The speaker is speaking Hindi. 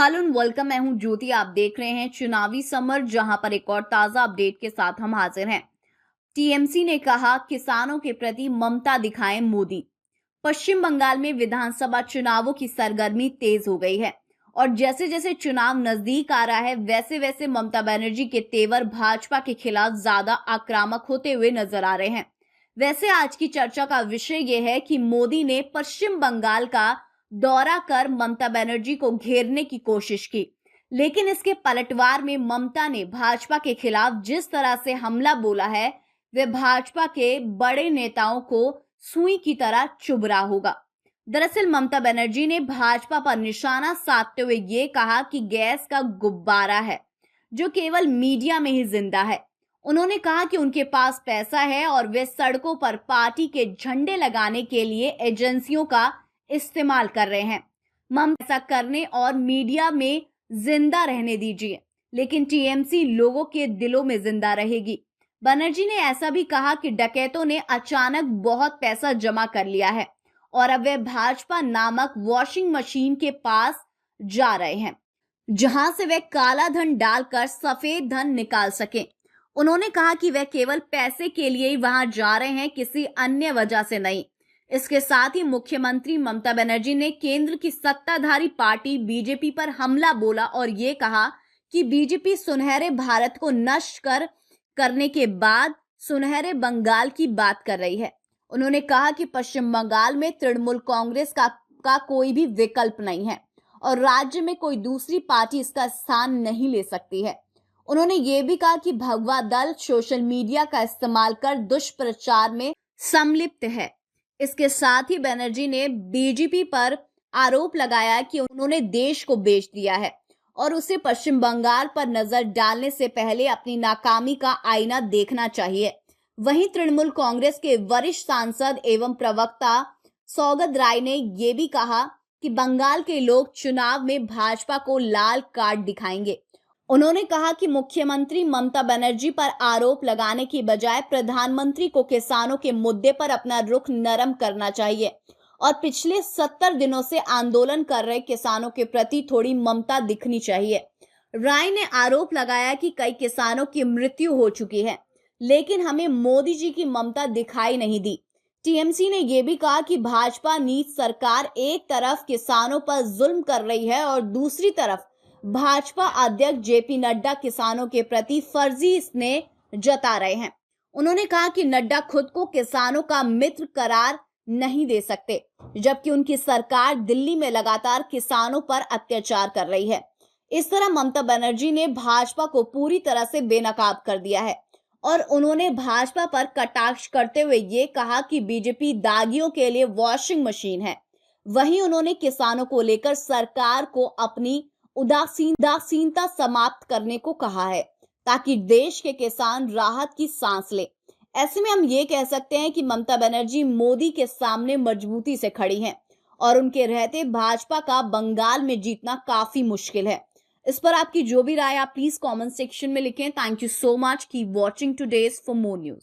Hello and welcome. मैं हूं ज्योति। आप देख रहे हैं चुनावी समर, जहां पर एक और ताजा अपडेट के साथ हम हाजिर हैं। टीएमसी ने कहा, किसानों के प्रति ममता दिखाएं मोदी। पश्चिम बंगाल में विधानसभा चुनावों की सरगर्मी तेज हो गई है और जैसे जैसे चुनाव नजदीक आ रहा है, वैसे वैसे ममता बनर्जी के तेवर भाजपा के खिलाफ ज्यादा आक्रामक होते हुए नजर आ रहे हैं। वैसे आज की चर्चा का विषय यह है कि मोदी ने पश्चिम बंगाल का दौरा कर ममता बनर्जी को घेरने की कोशिश की, लेकिन इसके पलटवार में ममता ने भाजपा के खिलाफ जिस तरह से हमला बोला है, वह भाजपा के बड़े नेताओं को सुई की तरह चुभ रहा होगा। दरअसल ममता बनर्जी ने भाजपा पर निशाना साधते हुए ये कहा कि गैस का गुब्बारा है जो केवल मीडिया में ही जिंदा है। उन्होंने कहा कि उनके पास पैसा है और वे सड़कों पर पार्टी के झंडे लगाने के लिए एजेंसियों का इस्तेमाल कर रहे हैं। ममता ऐसा करने और मीडिया में जिंदा रहने दीजिए, लेकिन टीएमसी लोगों के दिलों में जिंदा रहेगी। बनर्जी ने ऐसा भी कहा कि डकैतों ने अचानक बहुत पैसा जमा कर लिया है और अब वे भाजपा नामक वॉशिंग मशीन के पास जा रहे हैं, जहां से वे काला धन डालकर सफेद धन निकाल सकें। उन्होंने कहा कि वे केवल पैसे के लिए ही वहां जा रहे हैं, किसी अन्य वजह से नहीं। इसके साथ ही मुख्यमंत्री ममता बनर्जी ने केंद्र की सत्ताधारी पार्टी बीजेपी पर हमला बोला और ये कहा कि बीजेपी सुनहरे भारत को नष्ट करने के बाद सुनहरे बंगाल की बात कर रही है। उन्होंने कहा कि पश्चिम बंगाल में तृणमूल कांग्रेस का कोई भी विकल्प नहीं है और राज्य में कोई दूसरी पार्टी इसका स्थान नहीं ले सकती है। उन्होंने ये भी कहा कि भगवा दल सोशल मीडिया का इस्तेमाल कर दुष्प्रचार में संलिप्त है। इसके साथ ही बनर्जी ने बीजेपी पर आरोप लगाया कि उन्होंने देश को बेच दिया है और उसे पश्चिम बंगाल पर नजर डालने से पहले अपनी नाकामी का आईना देखना चाहिए। वहीं तृणमूल कांग्रेस के वरिष्ठ सांसद एवं प्रवक्ता सौगत राय ने यह भी कहा कि बंगाल के लोग चुनाव में भाजपा को लाल कार्ड दिखाएंगे। उन्होंने कहा कि मुख्यमंत्री ममता बनर्जी पर आरोप लगाने की बजाय प्रधानमंत्री को किसानों के मुद्दे पर अपना रुख नरम करना चाहिए और पिछले 70 दिनों से आंदोलन कर रहे किसानों के प्रति थोड़ी ममता दिखनी चाहिए। राय ने आरोप लगाया कि कई किसानों की मृत्यु हो चुकी है, लेकिन हमें मोदी जी की ममता दिखाई नहीं दी। टीएमसी ने यह भी कहा कि भाजपा नीति सरकार एक तरफ किसानों पर जुल्म कर रही है और दूसरी तरफ भाजपा अध्यक्ष जेपी नड्डा किसानों के प्रति फर्जी स्नेह जता रहे हैं। उन्होंने कहा कि नड्डा खुद को किसानों का मित्र करार नहीं दे सकते, जबकि उनकी सरकार दिल्ली में लगातार किसानों पर अत्याचार कर रही है। इस तरह ममता बनर्जी ने भाजपा को पूरी तरह से बेनकाब कर दिया है और उन्होंने भाजपा पर कटाक्ष करते हुए ये कहा कि बीजेपी दागियों के लिए वॉशिंग मशीन है। वहीं उन्होंने किसानों को लेकर सरकार को अपनी उदासीनता समाप्त करने को कहा है, ताकि देश के किसान राहत की सांस ले। ऐसे में हम ये कह सकते हैं कि ममता बनर्जी मोदी के सामने मजबूती से खड़ी हैं और उनके रहते भाजपा का बंगाल में जीतना काफी मुश्किल है। इस पर आपकी जो भी राय आप प्लीज कमेंट सेक्शन में लिखें। Thank you so much. Keep watching today's for more news.